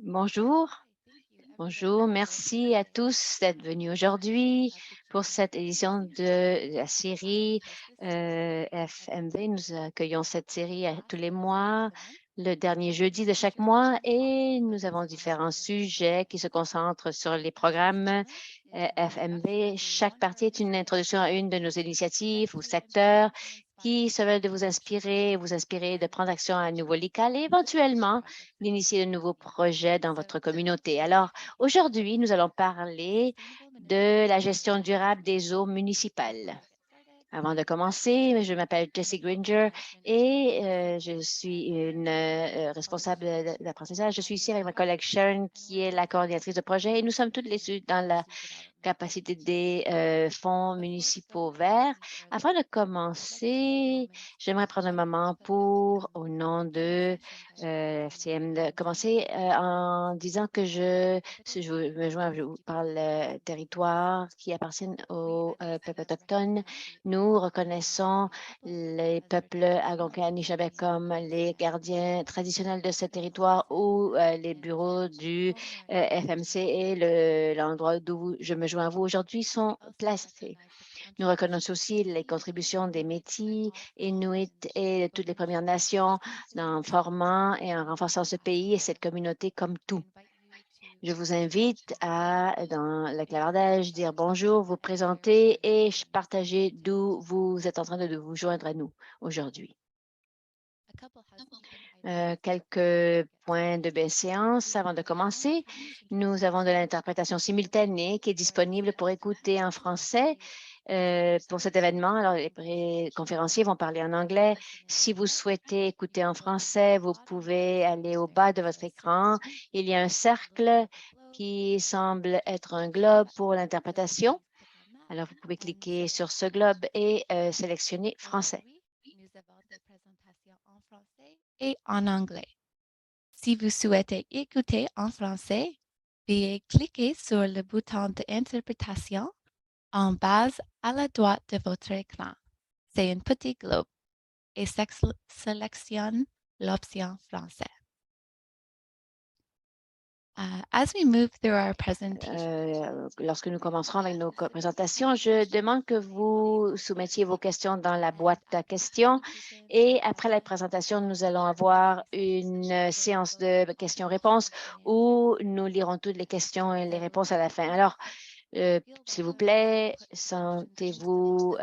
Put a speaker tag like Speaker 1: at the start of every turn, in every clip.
Speaker 1: Bonjour, bonjour, merci à tous d'être venus aujourd'hui pour cette édition de la série FMV. Nous accueillons cette série tous les mois, le dernier jeudi de chaque mois, et nous avons différents sujets qui se concentrent sur les programmes FMV. Chaque partie est une introduction à une de nos initiatives ou secteurs qui se veulent de vous inspirer de prendre action à un niveau local et éventuellement d'initier de nouveaux projets dans votre communauté. Alors, aujourd'hui, nous allons parler de la gestion durable des eaux municipales. Avant de commencer, je m'appelle Jessie Gringer et je suis une responsable d'apprentissage. Je suis ici avec ma collègue Sharon, qui est la coordinatrice de projet, et nous sommes toutes les deux dans la capacité des fonds municipaux verts. Afin de commencer, j'aimerais prendre un moment pour, au nom de FCM, de commencer en disant que je me joins par le territoire qui appartient aux peuples autochtones. Nous reconnaissons les peuples algonquins Anishinaabe comme les gardiens traditionnels de ce territoire où les bureaux du FMC et l'endroit d'où je me joins à vous aujourd'hui sont placés. Nous reconnaissons aussi les contributions des Métis, Inuits et de toutes les Premières Nations en formant et en renforçant ce pays et cette communauté comme tout. Je vous invite à, dans le clavardage, dire bonjour, vous présenter et partager d'où vous êtes en train de vous joindre à nous aujourd'hui. Quelques points de bienséance avant de commencer. Nous avons de l'interprétation simultanée qui est disponible pour écouter en français pour cet événement. Alors, les conférenciers vont parler en anglais. Si vous souhaitez écouter en français, vous pouvez aller au bas de votre écran. Il y a un cercle qui semble être un globe pour l'interprétation. Alors, vous pouvez cliquer sur ce globe et sélectionner français.
Speaker 2: Et en anglais. Si vous souhaitez écouter en français, veuillez cliquer sur le bouton d'interprétation en bas à la droite de votre écran. C'est un petit globe et sélectionne l'option français. As we move through our presentation,
Speaker 1: Lorsque nous commencerons avec nos présentations, je demande que vous soumettiez vos questions dans la boîte à questions et après la présentation, nous allons avoir une séance de questions-réponses où nous lirons toutes les questions et les réponses à la fin. Alors, s'il vous plaît, sentez-vous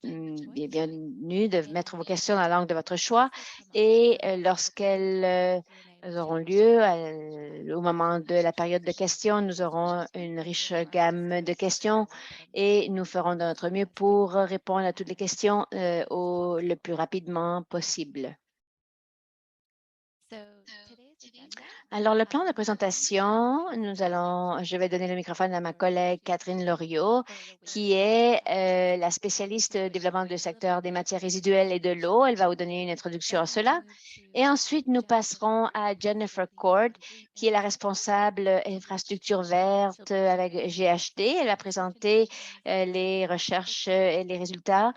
Speaker 1: bienvenue de mettre vos questions dans la langue de votre choix et lorsqu'elles auront lieu au moment de la période de questions, nous aurons une riche gamme de questions et nous ferons de notre mieux pour répondre à toutes les questions le plus rapidement possible. Alors, le plan de présentation, je vais donner le microphone à ma collègue Catherine Loriot, qui est la spécialiste développement du secteur des matières résiduelles et de l'eau. Elle va vous donner une introduction à cela. Et ensuite, nous passerons à Jennifer Cord, qui est la responsable infrastructure verte avec GHD. Elle va présenter les recherches et les résultats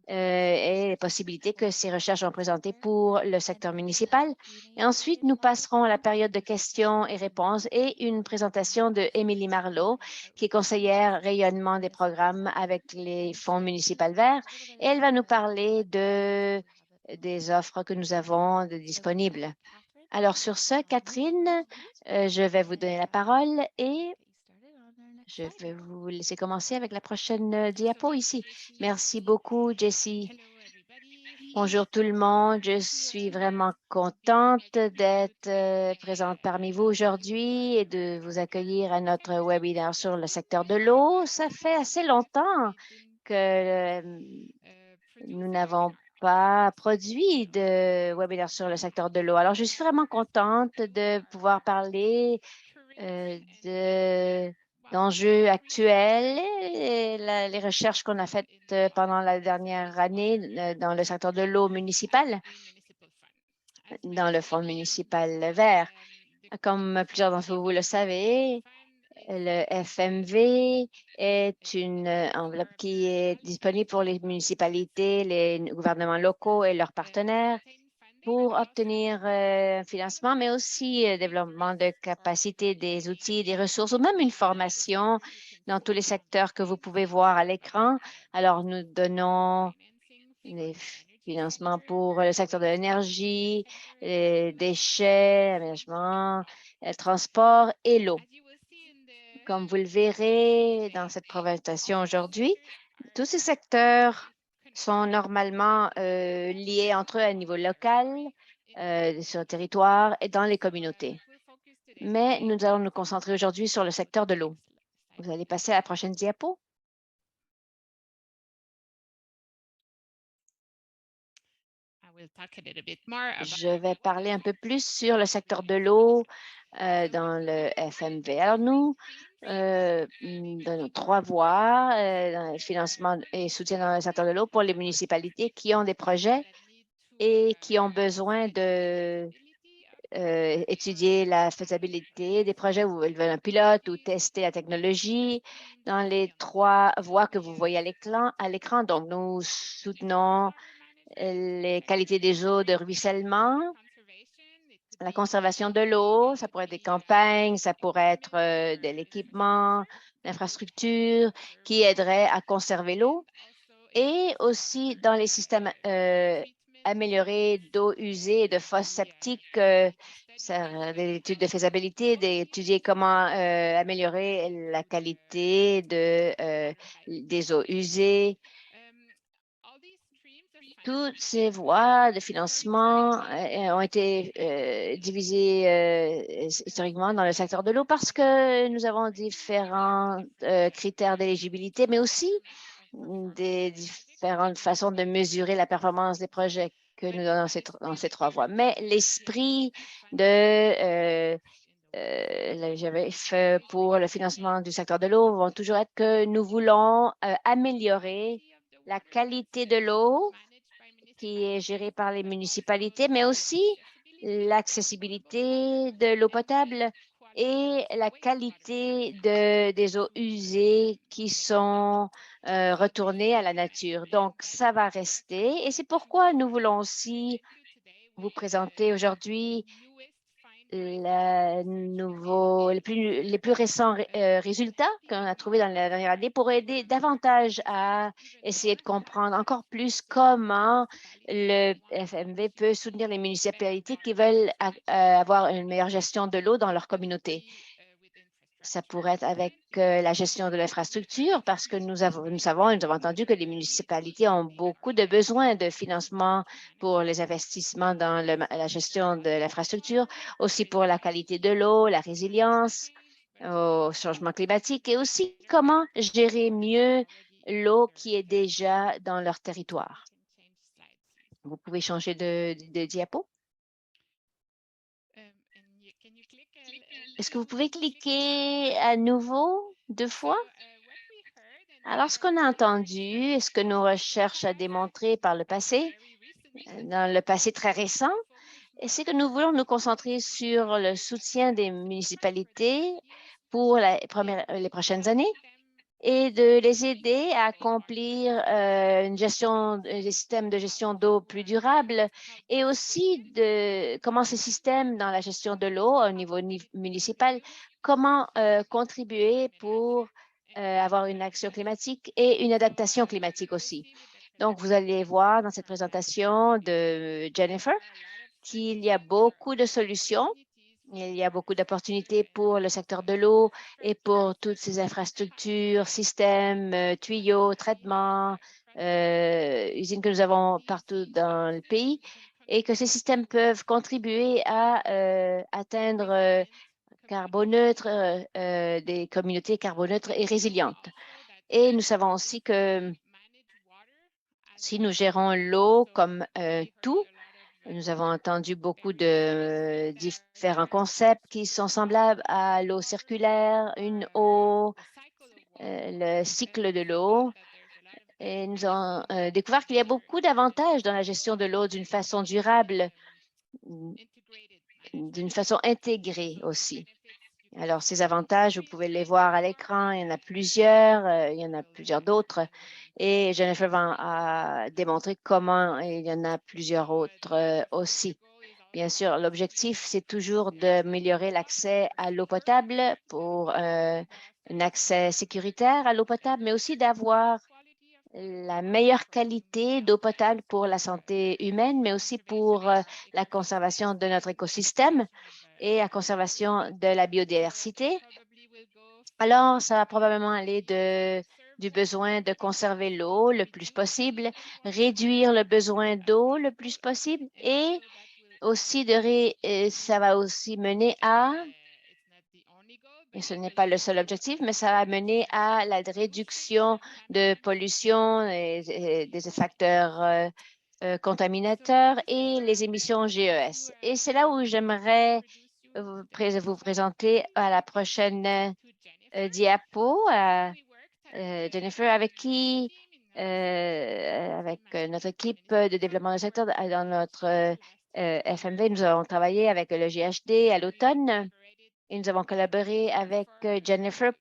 Speaker 1: et les possibilités que ces recherches ont présentées pour le secteur municipal. Et ensuite, nous passerons à la période de questions et réponses et une présentation de Émilie Marleau, qui est conseillère rayonnement des programmes avec les fonds municipaux verts. Et elle va nous parler des offres que nous avons disponibles. Alors, sur ce, Catherine, je vais vous donner la parole et je vais vous laisser commencer avec la prochaine diapo ici. Merci beaucoup, Jessie. Bonjour tout le monde, je suis vraiment contente d'être présente parmi vous aujourd'hui et de vous accueillir à notre webinaire sur le secteur de l'eau. Ça fait assez longtemps que nous n'avons pas produit de webinaire sur le secteur de l'eau. Alors, je suis vraiment contente de pouvoir parler d'enjeux actuels et les recherches qu'on a faites pendant la dernière année dans le secteur de l'eau municipale, dans le Fonds municipal vert. Comme plusieurs d'entre vous le savez, le FMV est une enveloppe qui est disponible pour les municipalités, les gouvernements locaux et leurs partenaires. pour obtenir un financement, mais aussi développement de capacité des outils, des ressources, ou même une formation dans tous les secteurs que vous pouvez voir à l'écran. Alors, nous donnons des financements pour le secteur de l'énergie, les déchets, aménagement, le transport et l'eau. Comme vous le verrez dans cette présentation aujourd'hui, tous ces secteurs sont normalement liés entre eux à niveau local, sur le territoire et dans les communautés. Mais nous allons nous concentrer aujourd'hui sur le secteur de l'eau. Vous allez passer à la prochaine diapo. Je vais parler un peu plus sur le secteur de l'eau dans le FMV. Alors, nous donnons 3 voies dans le financement et soutien dans le secteur de l'eau pour les municipalités qui ont des projets et qui ont besoin de étudier la faisabilité des projets où ils veulent un pilote ou tester la technologie dans les 3 voies que vous voyez à l'écran. Donc, nous soutenons les qualités des eaux de ruissellement, la conservation de l'eau, ça pourrait être des campagnes, ça pourrait être de l'équipement, l'infrastructure qui aiderait à conserver l'eau et aussi dans les systèmes améliorés d'eau usée et de fosses septiques, des études de faisabilité, d'étudier comment améliorer la qualité des eaux usées. Toutes ces voies de financement ont été divisées historiquement dans le secteur de l'eau parce que nous avons différents critères d'éligibilité, mais aussi des différentes façons de mesurer la performance des projets que nous donnons dans ces 3 voies. Mais l'esprit de le GVF pour le financement du secteur de l'eau vont toujours être que nous voulons améliorer la qualité de l'eau qui est gérée par les municipalités, mais aussi l'accessibilité de l'eau potable et la qualité des eaux usées qui sont retournées à la nature. Donc, ça va rester et c'est pourquoi nous voulons aussi vous présenter aujourd'hui les plus récents résultats qu'on a trouvés dans la dernière année pour aider davantage à essayer de comprendre encore plus comment le FMV peut soutenir les municipalités qui veulent avoir une meilleure gestion de l'eau dans leur communauté. Ça pourrait être avec la gestion de l'infrastructure parce que nous avons entendu que les municipalités ont beaucoup de besoins de financement pour les investissements dans la gestion de l'infrastructure, aussi pour la qualité de l'eau, la résilience au changement climatique et aussi comment gérer mieux l'eau qui est déjà dans leur territoire. Vous pouvez changer de diapo. Est-ce que vous pouvez cliquer à nouveau 2 fois? Alors, ce qu'on a entendu et ce que nos recherches ont démontré par le passé, dans le passé très récent, c'est que nous voulons nous concentrer sur le soutien des municipalités pour les prochaines années et de les aider à accomplir des systèmes de gestion d'eau plus durables et aussi de comment ces systèmes dans la gestion de l'eau au niveau municipal, comment contribuer pour avoir une action climatique et une adaptation climatique aussi. Donc, vous allez voir dans cette présentation de Jennifer qu'il y a beaucoup de solutions. Il y a beaucoup d'opportunités pour le secteur de l'eau et pour toutes ces infrastructures, systèmes, tuyaux, traitements, usines que nous avons partout dans le pays et que ces systèmes peuvent contribuer à atteindre carboneutre, des communautés carboneutres et résilientes. Et nous savons aussi que si nous gérons l'eau comme tout, nous avons entendu beaucoup de différents concepts qui sont semblables à l'eau circulaire, une eau, le cycle de l'eau. Et nous avons découvert qu'il y a beaucoup d'avantages dans la gestion de l'eau d'une façon durable, d'une façon intégrée aussi. Alors, ces avantages, vous pouvez les voir à l'écran. Il y en a plusieurs, il y en a plusieurs d'autres. Et Jennifer va démontrer comment il y en a plusieurs autres aussi. Bien sûr, l'objectif, c'est toujours d'améliorer l'accès à l'eau potable pour un accès sécuritaire à l'eau potable, mais aussi d'avoir la meilleure qualité d'eau potable pour la santé humaine, mais aussi pour la conservation de notre écosystème et la conservation de la biodiversité. Alors, ça va probablement aller du besoin de conserver l'eau le plus possible, réduire le besoin d'eau le plus possible et aussi ça va aussi mener à, et ce n'est pas le seul objectif, mais ça va mener à la réduction de pollution et des facteurs contaminateurs et les émissions GES. Et c'est là où j'aimerais vous présenter à la prochaine diapo, Jennifer, avec notre équipe de développement du secteur dans notre FMV, nous avons travaillé avec le GHD à l'automne et nous avons collaboré avec Jennifer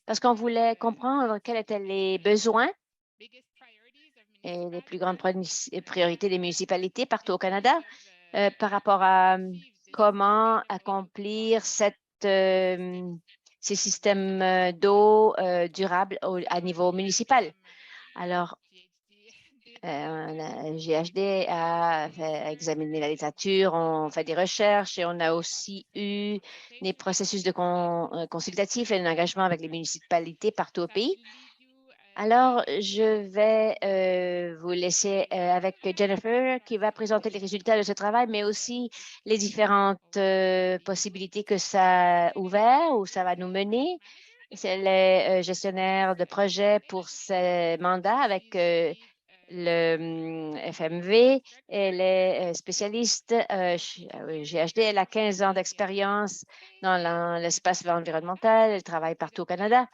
Speaker 1: parce qu'on voulait comprendre quels étaient les besoins et les plus grandes priorités des municipalités partout au Canada par rapport à comment accomplir ces systèmes d'eau durables à niveau municipal. Alors, GHD a examiné la littérature, on fait des recherches et on a aussi eu des processus de consultatifs et un engagement avec les municipalités partout au pays. Alors, je vais vous laisser avec Jennifer qui va présenter les résultats de ce travail, mais aussi les différentes possibilités que ça a ouvert ou ça va nous mener. C'est les gestionnaires de projet pour ce mandat avec le FMV. Elle est spécialiste GHD. Elle a 15 ans d'expérience dans l'espace environnemental. Elle travaille partout au Canada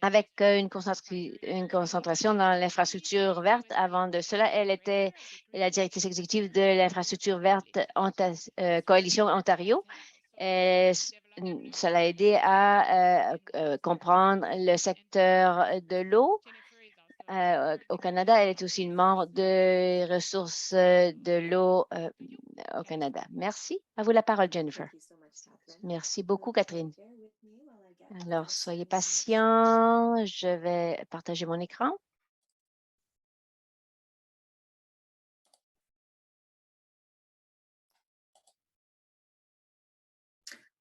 Speaker 1: avec une concentration dans l'infrastructure verte. Avant de cela, elle était la directrice exécutive de l'infrastructure verte Coalition Ontario. Ça l'a aidé à comprendre le secteur de l'eau. Au Canada, elle est aussi une membre des ressources de l'eau au Canada. Merci. À vous la parole, Jennifer. Merci beaucoup, Catherine. Alors, soyez patient. Je vais partager mon écran.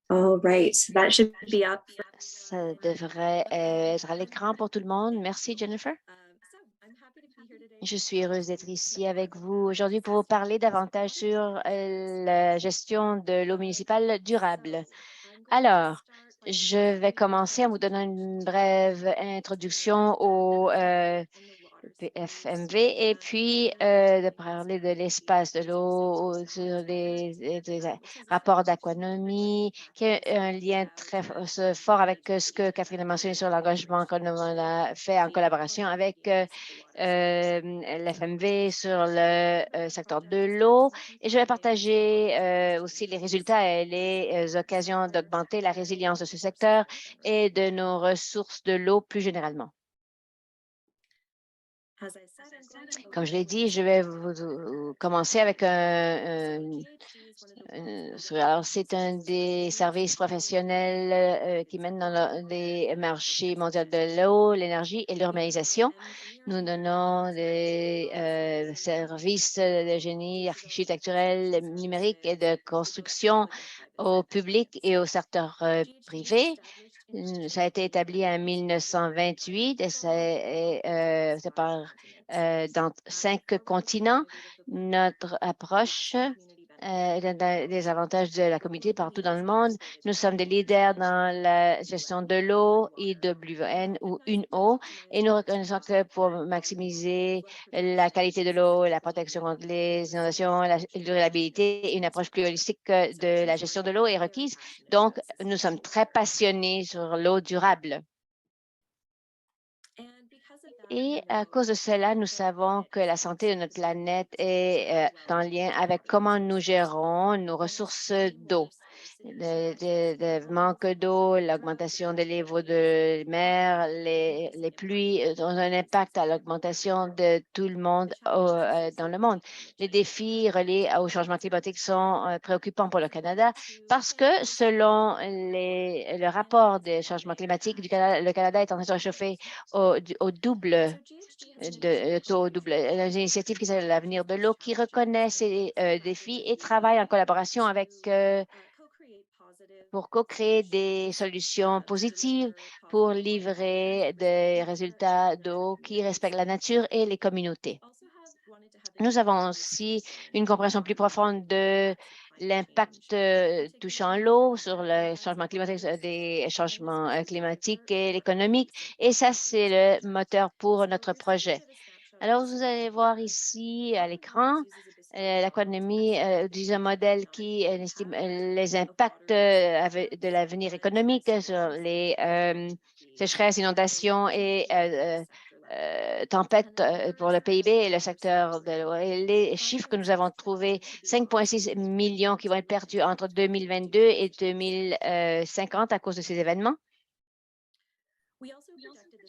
Speaker 3: All right, that should be up.
Speaker 1: Ça devrait être à l'écran pour tout le monde. Merci, Jennifer. Je suis heureuse d'être ici avec vous aujourd'hui pour vous parler davantage sur la gestion de l'eau municipale durable. Alors, je vais commencer en vous donnant une brève introduction au FMV et puis de parler de l'espace de l'eau, sur des rapports d'aquanomie, qui est un lien très fort avec ce que Catherine a mentionné sur l'engagement qu'on a fait en collaboration avec l'FMV sur le secteur de l'eau. Et je vais partager aussi les résultats et les occasions d'augmenter la résilience de ce secteur et de nos ressources de l'eau plus généralement. Comme je l'ai dit, je vais vous commencer avec alors, c'est un des services professionnels qui mène dans les marchés mondiaux de l'eau, l'énergie et l'urbanisation. Nous donnons des services de génie architecturel, numérique et de construction au public et au secteur privé. Ça a été établi en 1928 et c'est dans 5 continents. Notre approche des avantages de la communauté partout dans le monde. Nous sommes des leaders dans la gestion de l'eau, IWN ou une eau, et nous reconnaissons que pour maximiser la qualité de l'eau, la protection contre les inondations, la durabilité, une approche plus holistique de la gestion de l'eau est requise. Donc, nous sommes très passionnés sur l'eau durable. Et à cause de cela, nous savons que la santé de notre planète est en lien avec comment nous gérons nos ressources d'eau. de manque d'eau, l'augmentation des niveaux de mer, les pluies ont un impact à l'augmentation de tout le monde dans le monde. Les défis reliés au changement climatique sont préoccupants pour le Canada parce que selon le rapport des changements climatiques du Canada, le Canada est en train de se réchauffer au double de taux double. Les initiatives qui s'appellent l'avenir de l'eau qui reconnaît ces défis et travaille en collaboration avec pour co-créer des solutions positives pour livrer des résultats d'eau qui respectent la nature et les communautés. Nous avons aussi une compréhension plus profonde de l'impact touchant l'eau sur le changement climatique, des changements climatiques et économiques. Et ça, c'est le moteur pour notre projet. Alors, vous allez voir ici à l'écran, l'économie utilise un modèle qui estime les impacts de l'avenir économique sur les sécheresses, inondations et tempêtes pour le PIB et le secteur de l'eau. Et les chiffres que nous avons trouvés, 5,6 millions qui vont être perdus entre 2022 et 2050 à cause de ces événements.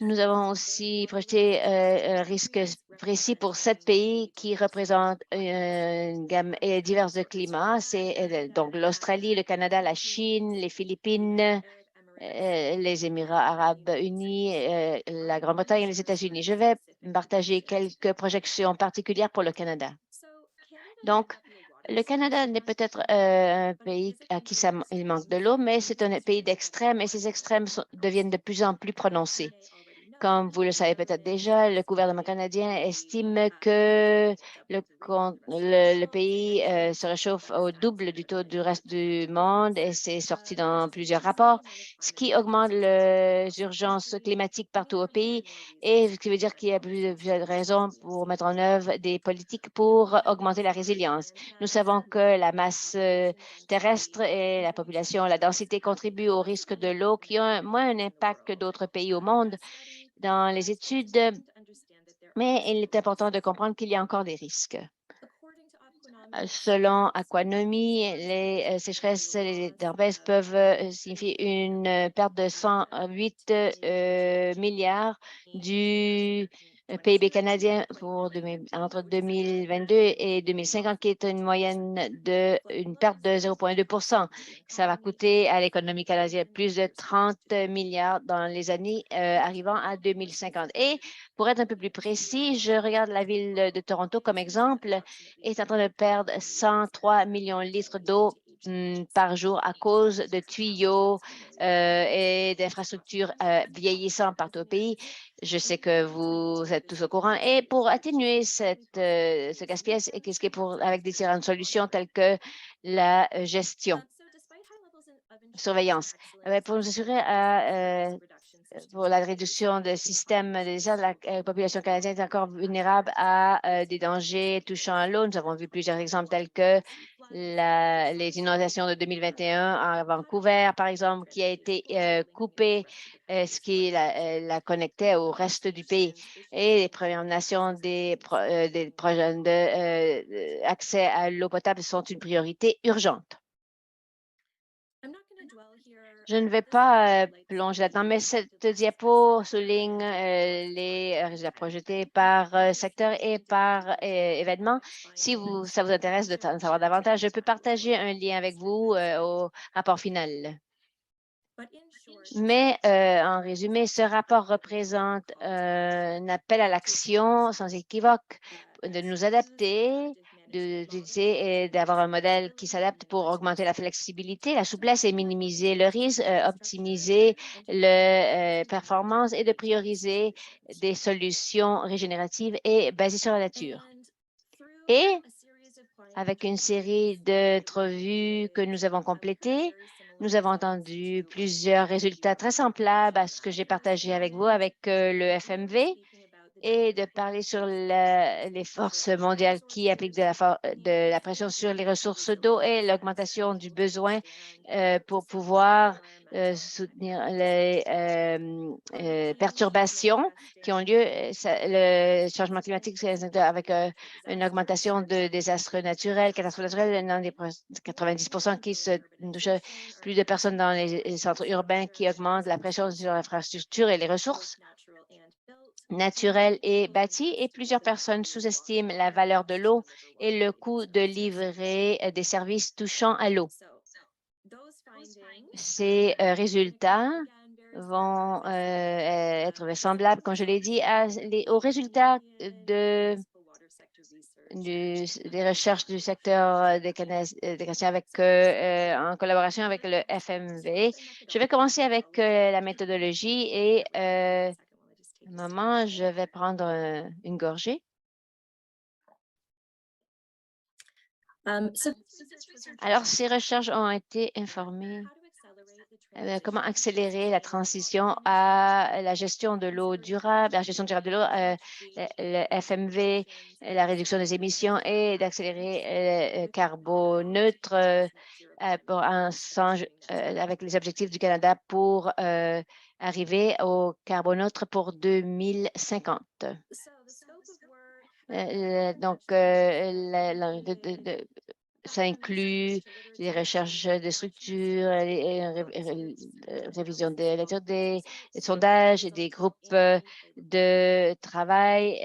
Speaker 1: Nous avons aussi projeté un risque précis pour 7 pays qui représentent une gamme diverse de climats. C'est donc l'Australie, le Canada, la Chine, les Philippines, les Émirats arabes unis, la Grande-Bretagne et les États-Unis. Je vais partager quelques projections particulières pour le Canada. Donc, le Canada n'est peut-être un pays à qui il manque de l'eau, mais c'est un pays d'extrêmes et ces extrêmes deviennent de plus en plus prononcés. Comme vous le savez peut-être déjà, le gouvernement canadien estime que le pays se réchauffe au double du taux du reste du monde et c'est sorti dans plusieurs rapports, ce qui augmente les urgences climatiques partout au pays et ce qui veut dire qu'il y a plusieurs raisons pour mettre en œuvre des politiques pour augmenter la résilience. Nous savons que la masse terrestre et la population, la densité contribuent au risque de l'eau qui ont moins un impact que d'autres pays au monde dans les études, mais il est important de comprendre qu'il y a encore des risques. Selon Aquanomie, les sécheresses et les tempêtes peuvent signifier une perte de 108 milliards du PIB canadien entre 2022 et 2050, qui est une moyenne d'une perte de 0,2 %. Ça va coûter à l'économie canadienne plus de 30 milliards dans les années arrivant à 2050. Et pour être un peu plus précis, je regarde la ville de Toronto comme exemple, est en train de perdre 103 millions de litres d'eau par jour à cause de tuyaux et d'infrastructures vieillissantes partout au pays. Je sais que vous êtes tous au courant. Et pour atténuer ce gaspillage, qu'est-ce qui est avec différentes solutions telles que la gestion, surveillance, pour nous assurer pour la réduction des systèmes, déjà, la population canadienne est encore vulnérable à des dangers touchant à l'eau. Nous avons vu plusieurs exemples tels que les inondations de 2021 à Vancouver, par exemple, qui a été coupée, ce qui la connectait au reste du pays. Et les Premières Nations des projets d'accès à l'eau potable sont une priorité urgente. Je ne vais pas plonger là-dedans, mais cette diapo souligne les résultats projetés par secteur et par événement. Si ça vous intéresse de savoir davantage, je peux partager un lien avec vous au rapport final. Mais en résumé, ce rapport représente un appel à l'action sans équivoque de nous adapter, d'utiliser et d'avoir un modèle qui s'adapte pour augmenter la flexibilité, la souplesse et minimiser le risque, optimiser la performance et de prioriser des solutions régénératives et basées sur la nature. Et avec une série d'entrevues que nous avons complétées, nous avons entendu plusieurs résultats très semblables à ce que j'ai partagé avec vous avec le FMV. et de parler sur les forces mondiales qui appliquent de la pression sur les ressources d'eau et l'augmentation du besoin pour pouvoir soutenir les perturbations qui ont lieu. Le changement climatique, c'est avec une augmentation de désastres naturels, catastrophes naturelles, dans les 90 qui se touchent plus de personnes dans les centres urbains, qui augmentent la pression sur l'infrastructure et les ressources naturelles et bâties, et plusieurs personnes sous-estiment la valeur de l'eau et le coût de livrer des services touchant à l'eau. Ces résultats vont être semblables, comme je l'ai dit, aux résultats des recherches du secteur des Canadiens en collaboration avec le FMV. Je vais commencer avec la méthodologie et un moment, je vais prendre une gorgée. Alors, ces recherches ont été informées comment accélérer la transition à la gestion de l'eau durable, la gestion durable de l'eau, le FMV, la réduction des émissions et d'accélérer le carboneutre avec les objectifs du Canada pour arriver au carboneutre pour 2050. Ça inclut les recherches de structures, révision des lectures, des sondages et des groupes de travail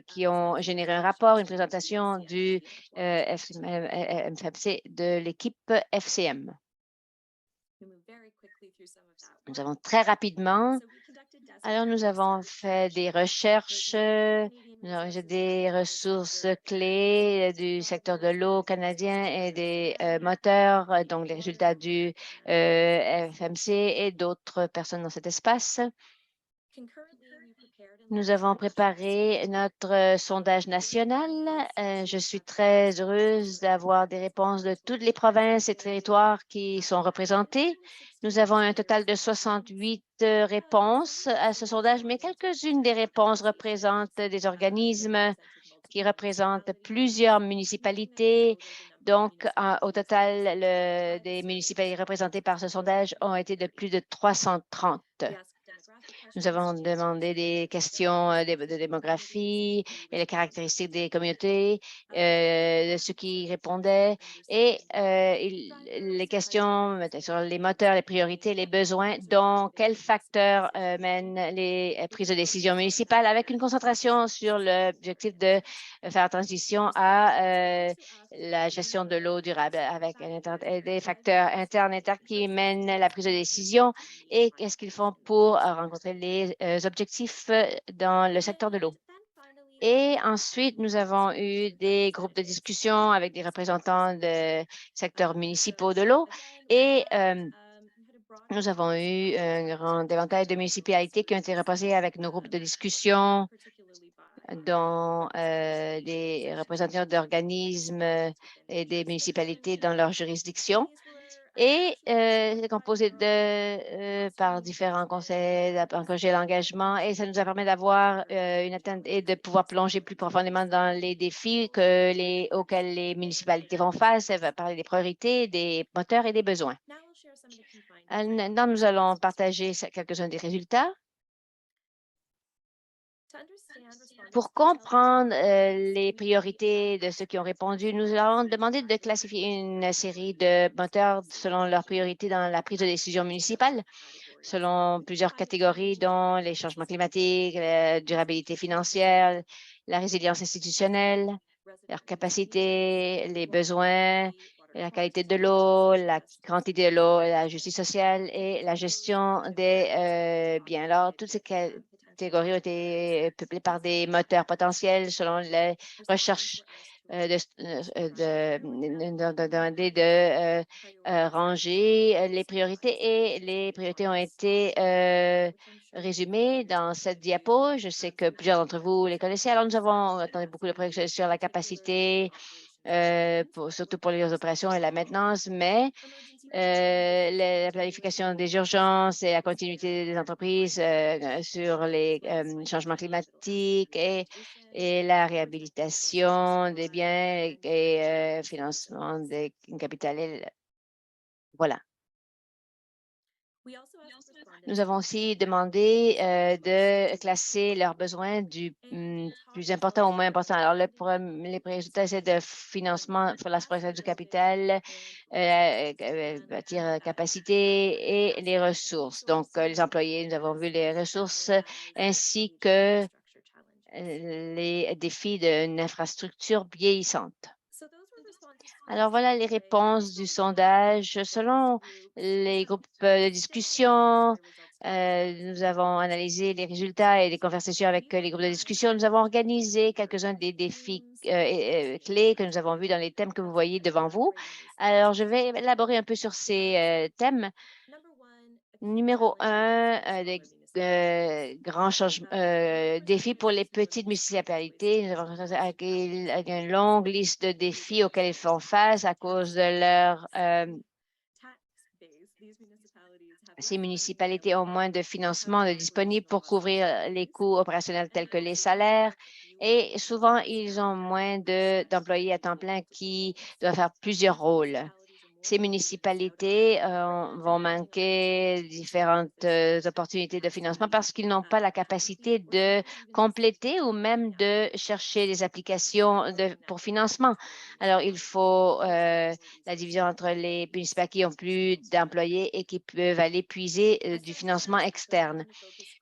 Speaker 1: qui ont généré un rapport, une présentation du FMC de l'équipe FCM. Nous avons très rapidement. Alors, nous avons fait des recherches, des ressources clés du secteur de l'eau canadien et des moteurs, donc les résultats du FMC et d'autres personnes dans cet espace. Nous avons préparé notre sondage national. Je suis très heureuse d'avoir des réponses de toutes les provinces et territoires qui sont représentés. Nous avons un total de 68 réponses à ce sondage, mais quelques-unes des réponses représentent des organismes qui représentent plusieurs municipalités. Donc, au total, des municipalités représentées par ce sondage ont été de plus de 330. Nous avons demandé des questions de démographie et les caractéristiques des communautés, de ceux qui répondaient, et les questions sur les moteurs, les priorités, les besoins, dont quels facteurs mènent les prises de décision municipales, avec une concentration sur l'objectif de faire la transition à la gestion de l'eau durable, avec des facteurs internes et internes qui mènent la prise de décision et qu'est-ce qu'ils font pour rencontrer les objectifs dans le secteur de l'eau. Et ensuite, nous avons eu des groupes de discussion avec des représentants de secteurs municipaux de l'eau et nous avons eu un grand éventail de municipalités qui ont été représentées avec nos groupes de discussion, dont des représentants d'organismes et des municipalités dans leur juridiction. Et c'est composé par différents conseils d'encourager l'engagement et ça nous a permis d'avoir une atteinte et de pouvoir plonger plus profondément dans les défis auxquels les municipalités font face, parler des priorités, des moteurs et des besoins. Maintenant, nous allons partager quelques-uns des résultats. Pour comprendre les priorités de ceux qui ont répondu, nous avons demandé de classifier une série de moteurs selon leurs priorités dans la prise de décision municipale, selon plusieurs catégories, dont les changements climatiques, la durabilité financière, la résilience institutionnelle, leur capacité, les besoins, la qualité de l'eau, la quantité de l'eau, la justice sociale et la gestion des biens. Alors, toutes ces catégories ont été peuplées par des moteurs potentiels selon les recherches demander de ranger les priorités et les priorités ont été résumées dans cette diapo. Je sais que plusieurs d'entre vous les connaissez. Alors, nous avons entendu beaucoup de projets sur la capacité, surtout pour les opérations et la maintenance, mais la planification des urgences et la continuité des entreprises sur les changements climatiques et la réhabilitation des biens et financement des capitales. Voilà. Nous avons aussi demandé de classer leurs besoins du plus important au moins important. Alors, les résultats, c'est de financement pour l'aspiration du capital, bâtir capacité et les ressources. Donc, les employés, nous avons vu les ressources ainsi que les défis d'une infrastructure vieillissante. Alors, voilà les réponses du sondage. Selon les groupes de discussion, nous avons analysé les résultats et les conversations avec les groupes de discussion. Nous avons organisé quelques-uns des défis clés que nous avons vus dans les thèmes que vous voyez devant vous. Alors, je vais élaborer un peu sur ces thèmes. Numéro 1, des grands défis pour les petites municipalités. Nous avons avec une longue liste de défis auxquels ils font face à cause de leur ces municipalités ont moins de financement disponible pour couvrir les coûts opérationnels tels que les salaires et souvent, ils ont moins d'employés à temps plein qui doivent faire plusieurs rôles. Ces municipalités vont manquer différentes opportunités de financement parce qu'ils n'ont pas la capacité de compléter ou même de chercher des applications pour financement. Alors, il faut la division entre les municipalités qui ont plus d'employés et qui peuvent aller puiser du financement externe.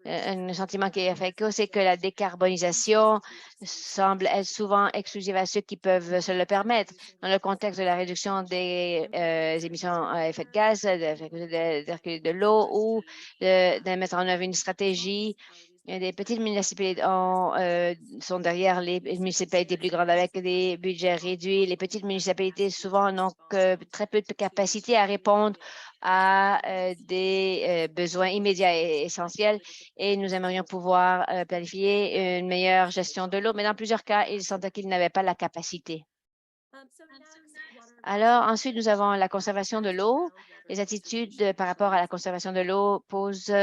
Speaker 1: Un sentiment qui est fait c'est que la décarbonisation semble être souvent exclusive à ceux qui peuvent se le permettre. Dans le contexte de la réduction des émissions à effet de gaz, de l'eau ou de mettre en œuvre une stratégie. Des petites municipalités sont derrière les municipalités plus grandes avec des budgets réduits. Les petites municipalités souvent n'ont que très peu de capacité à répondre à des besoins immédiats et essentiels et nous aimerions pouvoir planifier une meilleure gestion de l'eau, mais dans plusieurs cas, ils sentaient qu'ils n'avaient pas la capacité. Alors, ensuite, nous avons la conservation de l'eau. Les attitudes par rapport à la conservation de l'eau posent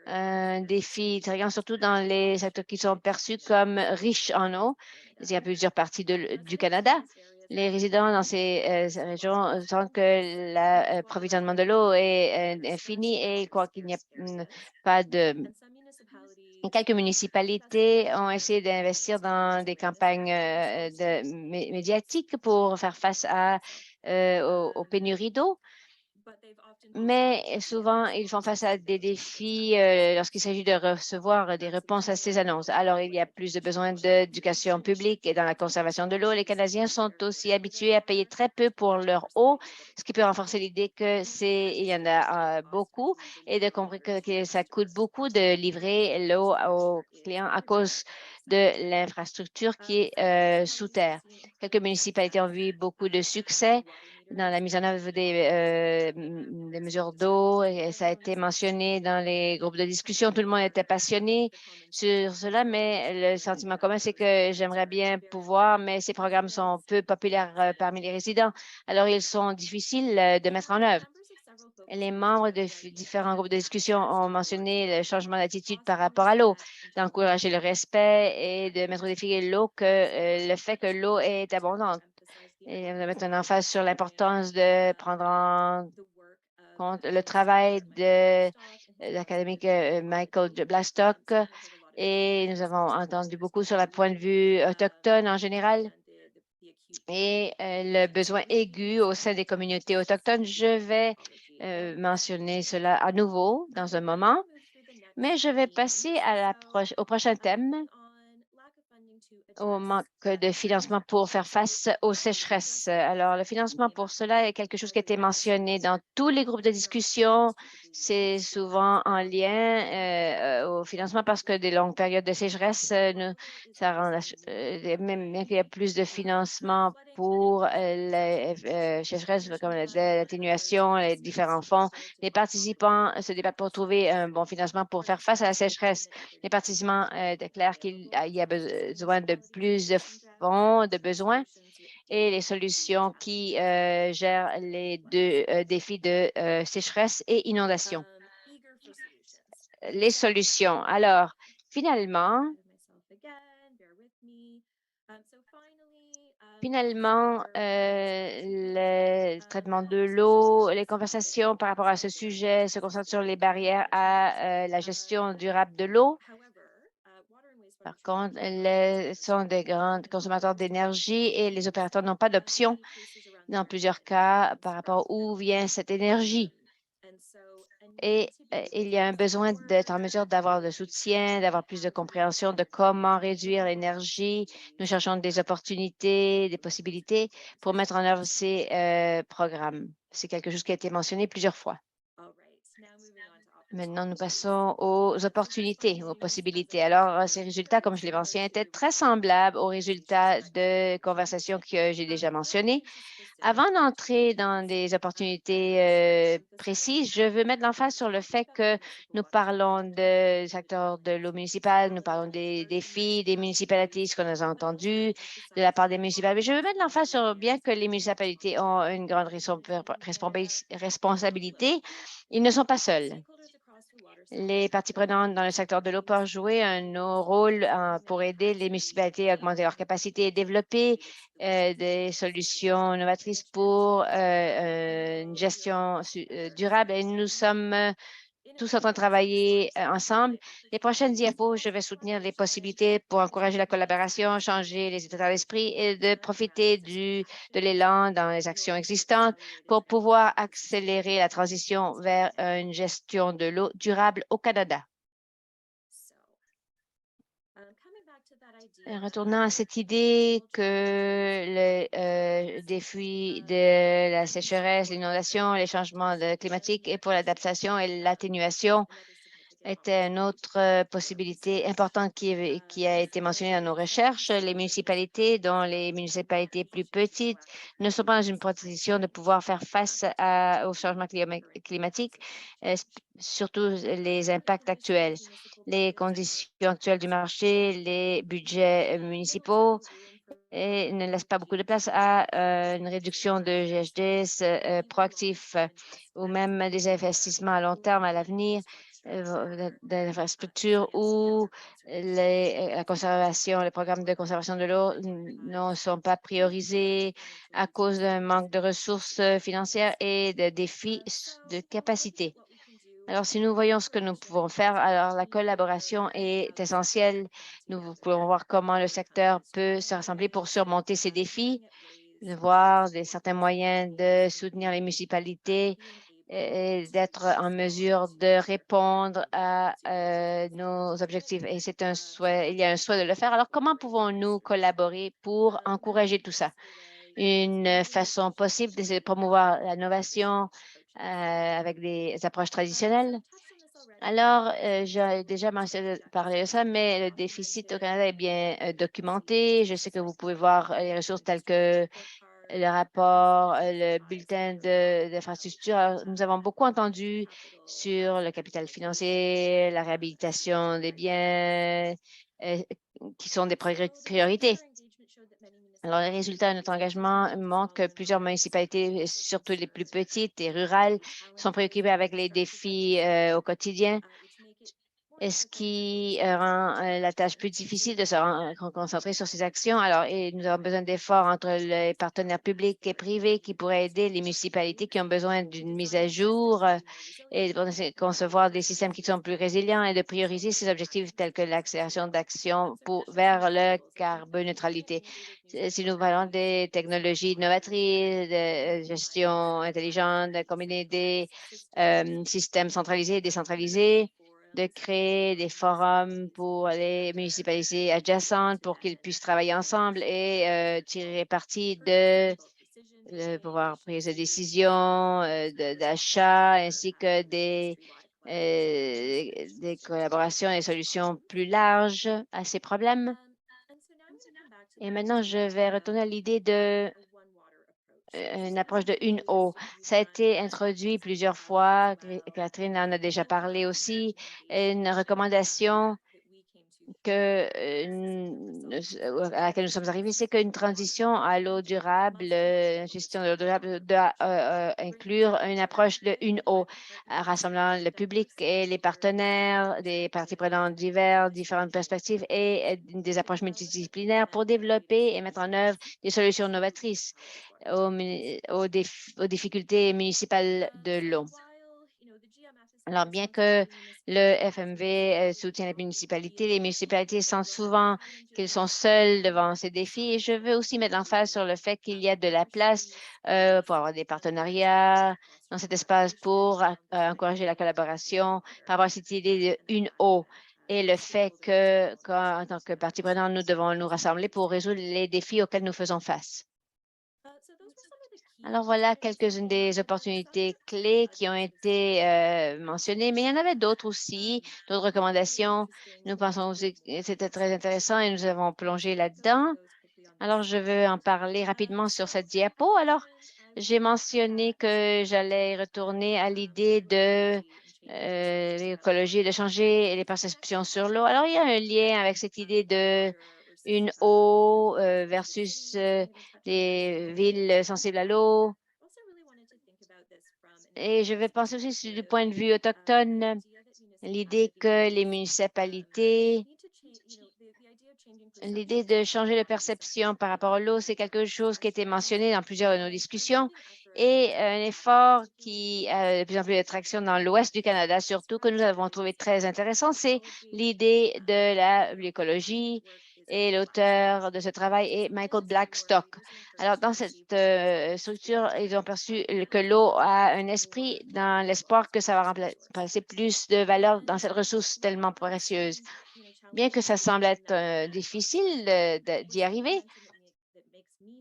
Speaker 1: un défi très grand, surtout dans les secteurs qui sont perçus comme riches en eau. Il y a plusieurs parties du Canada. Les résidents dans ces régions sentent que l'approvisionnement de l'eau est fini et ils croient qu'il n'y a pas de... Quelques municipalités ont essayé d'investir dans des campagnes médiatiques pour faire face aux pénuries d'eau. Mais souvent, ils font face à des défis lorsqu'il s'agit de recevoir des réponses à ces annonces. Alors, il y a plus de besoins d'éducation publique et dans la conservation de l'eau. Les Canadiens sont aussi habitués à payer très peu pour leur eau, ce qui peut renforcer l'idée que il y en a beaucoup et de comprendre que ça coûte beaucoup de livrer l'eau aux clients à cause de l'infrastructure qui est sous terre. Quelques municipalités ont vu beaucoup de succès dans la mise en œuvre des mesures d'eau et ça a été mentionné dans les groupes de discussion. Tout le monde était passionné sur cela, mais le sentiment commun, c'est que j'aimerais bien pouvoir, mais ces programmes sont peu populaires parmi les résidents. Alors, ils sont difficiles de mettre en œuvre. Les membres de différents groupes de discussion ont mentionné le changement d'attitude par rapport à l'eau, d'encourager le respect et de mettre au défi l'eau le fait que l'eau est abondante. Et on va mettre une emphase sur l'importance de prendre en compte le travail de l'académique Michael Blastock. Et nous avons entendu beaucoup sur le point de vue autochtone en général et le besoin aigu au sein des communautés autochtones. Je vais mentionner cela à nouveau dans un moment, mais je vais passer au prochain thème, au manque de financement pour faire face aux sécheresses. Alors, le financement pour cela est quelque chose qui a été mentionné dans tous les groupes de discussion. C'est souvent en lien au financement parce que des longues périodes de sécheresse, ça rend même bien qu'il y a plus de financement pour les sécheresses comme l'atténuation, les différents fonds. Les participants se débattent pour trouver un bon financement pour faire face à la sécheresse. Les participants déclarent qu'il y a besoin de plus de fonds, de besoins, et les solutions qui gèrent les deux défis de sécheresse et inondation. Les solutions. Alors, finalement, le traitement de l'eau, les conversations par rapport à ce sujet se concentrent sur les barrières à la gestion durable de l'eau. Par contre, elles sont des grands consommateurs d'énergie et les opérateurs n'ont pas d'option dans plusieurs cas par rapport à où vient cette énergie. Et il y a un besoin d'être en mesure d'avoir le soutien, d'avoir plus de compréhension de comment réduire l'énergie. Nous cherchons des opportunités, des possibilités pour mettre en œuvre ces programmes. C'est quelque chose qui a été mentionné plusieurs fois. Maintenant, nous passons aux opportunités, aux possibilités. Alors, ces résultats, comme je l'ai mentionné, étaient très semblables aux résultats de conversations que j'ai déjà mentionnées. Avant d'entrer dans des opportunités précises, je veux mettre l'emphase sur le fait que nous parlons des secteurs de l'eau municipale, nous parlons des défis des municipalités, ce qu'on a entendu de la part des municipalités. Je veux mettre l'emphase sur bien que les municipalités ont une grande responsabilité, ils ne sont pas seuls. Les parties prenantes dans le secteur de l'eau peuvent jouer un rôle pour aider les municipalités à augmenter leur capacité et développer des solutions novatrices pour une gestion durable. Et nous sommes tous en train de travailler ensemble. Les prochaines diapos, je vais soutenir les possibilités pour encourager la collaboration, changer les états d'esprit et de profiter de l'élan dans les actions existantes pour pouvoir accélérer la transition vers une gestion de l'eau durable au Canada. Retournant à cette idée que le défi de la sécheresse, l'inondation, les changements climatiques et pour l'adaptation et l'atténuation était une autre possibilité importante qui a été mentionnée dans nos recherches. Les municipalités, dont les municipalités plus petites, ne sont pas dans une position de pouvoir faire face au changement climatique, surtout les impacts actuels. Les conditions actuelles du marché, les budgets municipaux, et ne laissent pas beaucoup de place à une réduction de GHG proactif ou même des investissements à long terme à l'avenir d'infrastructures où la conservation, les programmes de conservation de l'eau ne sont pas priorisés à cause d'un manque de ressources financières et de défis de capacité. Alors, si nous voyons ce que nous pouvons faire, alors la collaboration est essentielle. Nous pouvons voir comment le secteur peut se rassembler pour surmonter ces défis, de voir certains moyens de soutenir les municipalités et d'être en mesure de répondre à nos objectifs. Et c'est un souhait, il y a un souhait de le faire. Alors, comment pouvons-nous collaborer pour encourager tout ça? Une façon possible d'essayer de promouvoir l'innovation avec des approches traditionnelles. Alors, j'ai déjà parlé de ça, mais le déficit au Canada est bien documenté. Je sais que vous pouvez voir les ressources telles que le rapport, le bulletin d'infrastructure. Nous avons beaucoup entendu sur le capital financier, la réhabilitation des biens, qui sont des priorités. Alors, les résultats de notre engagement montrent que plusieurs municipalités, surtout les plus petites et rurales, sont préoccupées avec les défis au quotidien, et ce qui rend la tâche plus difficile de se concentrer sur ces actions. Alors, nous avons besoin d'efforts entre les partenaires publics et privés qui pourraient aider les municipalités qui ont besoin d'une mise à jour et de concevoir des systèmes qui sont plus résilients et de prioriser ces objectifs tels que l'accélération d'actions vers la carboneutralité. Si nous parlons des technologies innovatrices, de gestion intelligente, de combiner des systèmes centralisés et décentralisés, de créer des forums pour les municipalités adjacentes pour qu'ils puissent travailler ensemble et tirer parti de le pouvoir prise de décision, d'achat, ainsi que des collaborations et solutions plus larges à ces problèmes. Et maintenant, je vais retourner à l'idée de une approche de une eau. Ça a été introduit plusieurs fois. Catherine en a déjà parlé aussi. Une recommandation à laquelle nous sommes arrivés, c'est qu'une transition à l'eau durable, gestion de l'eau durable doit inclure une approche de une eau, rassemblant le public et les partenaires, des parties prenantes divers, différentes perspectives et des approches multidisciplinaires pour développer et mettre en œuvre des solutions novatrices aux difficultés municipales de l'eau. Alors, bien que le FMV soutient les municipalités sentent souvent qu'ils sont seuls devant ces défis. Et je veux aussi mettre l'emphase sur le fait qu'il y a de la place pour avoir des partenariats dans cet espace pour encourager la collaboration, par rapport à cette idée de une eau et le fait que, en tant que partie prenante, nous devons nous rassembler pour résoudre les défis auxquels nous faisons face. Alors voilà quelques-unes des opportunités clés qui ont été mentionnées, mais il y en avait d'autres aussi, d'autres recommandations. Nous pensons aussi que c'était très intéressant et nous avons plongé là-dedans. Alors, je veux en parler rapidement sur cette diapo. Alors, j'ai mentionné que j'allais retourner à l'idée de l'écologie, de changer les perceptions sur l'eau. Alors, il y a un lien avec cette idée de une eau versus des villes sensibles à l'eau. Et je vais penser aussi du point de vue autochtone, l'idée que les municipalités, l'idée de changer de perception par rapport à l'eau, c'est quelque chose qui a été mentionné dans plusieurs de nos discussions et un effort qui a de plus en plus de traction dans l'ouest du Canada, surtout que nous avons trouvé très intéressant, c'est l'idée de l'écologie et l'auteur de ce travail est Michael Blackstock. Alors, dans cette structure, ils ont perçu que l'eau a un esprit dans l'espoir que ça va remplacer plus de valeur dans cette ressource tellement précieuse. Bien que ça semble être difficile d'y arriver,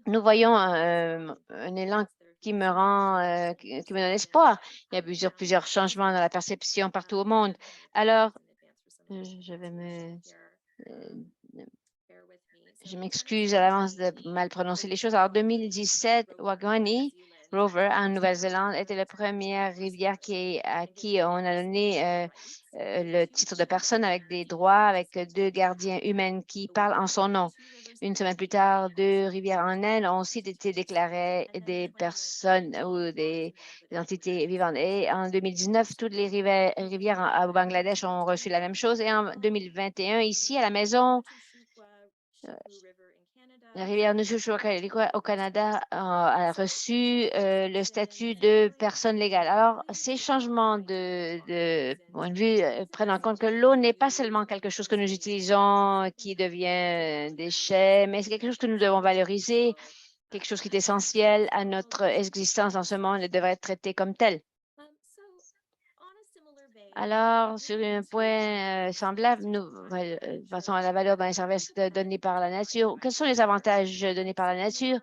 Speaker 1: nous voyons un élan qui me rend, qui me donne espoir. Il y a plusieurs changements dans la perception partout au monde. Alors, je vais je m'excuse à l'avance de mal prononcer les choses. Alors, 2017, Wagoni Rover en Nouvelle-Zélande était la première rivière à qui on a donné le titre de personne avec des droits, avec 2 gardiens humains qui parlent en son nom. Une semaine plus tard, 2 rivières en Inde ont aussi été déclarées des personnes ou des entités vivantes. Et en 2019, toutes les rivières au Bangladesh ont reçu la même chose. Et en 2021, ici, à la maison, la rivière Nushu au Canada a reçu le statut de personne légale. Alors, ces changements de point de vue prennent en compte que l'eau n'est pas seulement quelque chose que nous utilisons qui devient un déchet, mais c'est quelque chose que nous devons valoriser, quelque chose qui est essentiel à notre existence dans ce monde et devrait être traité comme tel. Alors, sur un point semblable, nous passons à la valeur dans les services donnés par la nature. Quels sont les avantages donnés par la nature?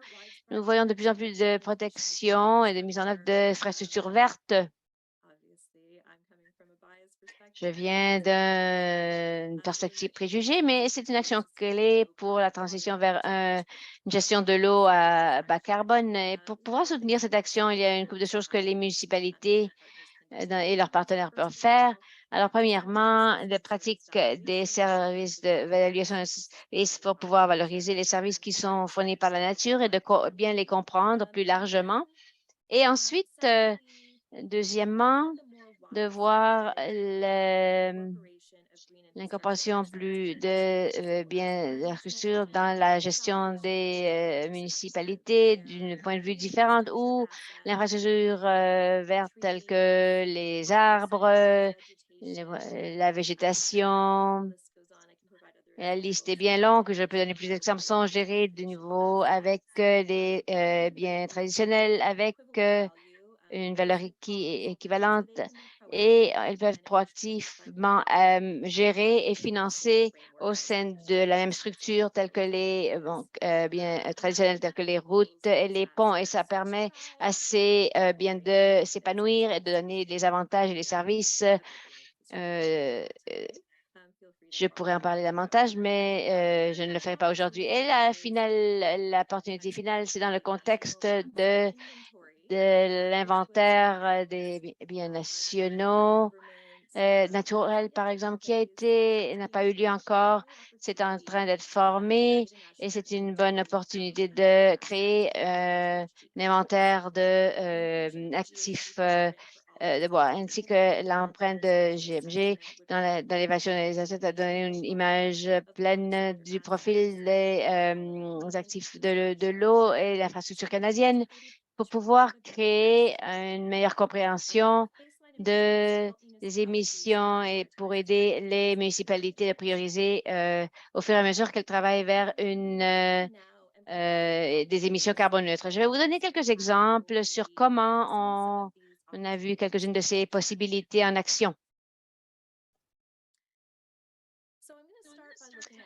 Speaker 1: Nous voyons de plus en plus de protection et de mise en œuvre d'infrastructures vertes. Je viens d'une perspective préjugée, mais c'est une action clé pour la transition vers une gestion de l'eau à bas carbone. Et pour pouvoir soutenir cette action, il y a une couple de choses que les municipalités et leurs partenaires peuvent faire. Alors, premièrement, de pratique des services d'évaluation de services pour pouvoir valoriser les services qui sont fournis par la nature et de bien les comprendre plus largement. Et ensuite, deuxièmement, de voir l'incorporation plus de bien d'agriculture dans la gestion des municipalités d'un point de vue différent où l'infrastructure verte telle que les arbres, la végétation. La liste est bien longue, je peux donner plus d'exemples, sont gérés de niveau avec des biens traditionnels, avec une valeur équivalente et elles peuvent proactivement gérer et financer au sein de la même structure telle que les biens traditionnels tels que les routes et les ponts et ça permet à ces biens de s'épanouir et de donner des avantages et des services. Je pourrais en parler davantage, mais je ne le ferai pas aujourd'hui. Et l'opportunité finale, c'est dans le contexte de l'inventaire des biens nationaux naturel, par exemple, n'a pas eu lieu encore. C'est en train d'être formé et c'est une bonne opportunité de créer un inventaire d'actifs de bois, ainsi que l'empreinte de GMG dans l'évaluation des assets a donné une image pleine du profil des actifs de l'eau et l'infrastructure canadienne pour pouvoir créer une meilleure compréhension des émissions et pour aider les municipalités à prioriser au fur et à mesure qu'elles travaillent vers des émissions carbone neutres. Je vais vous donner quelques exemples sur comment on a vu quelques-unes de ces possibilités en action.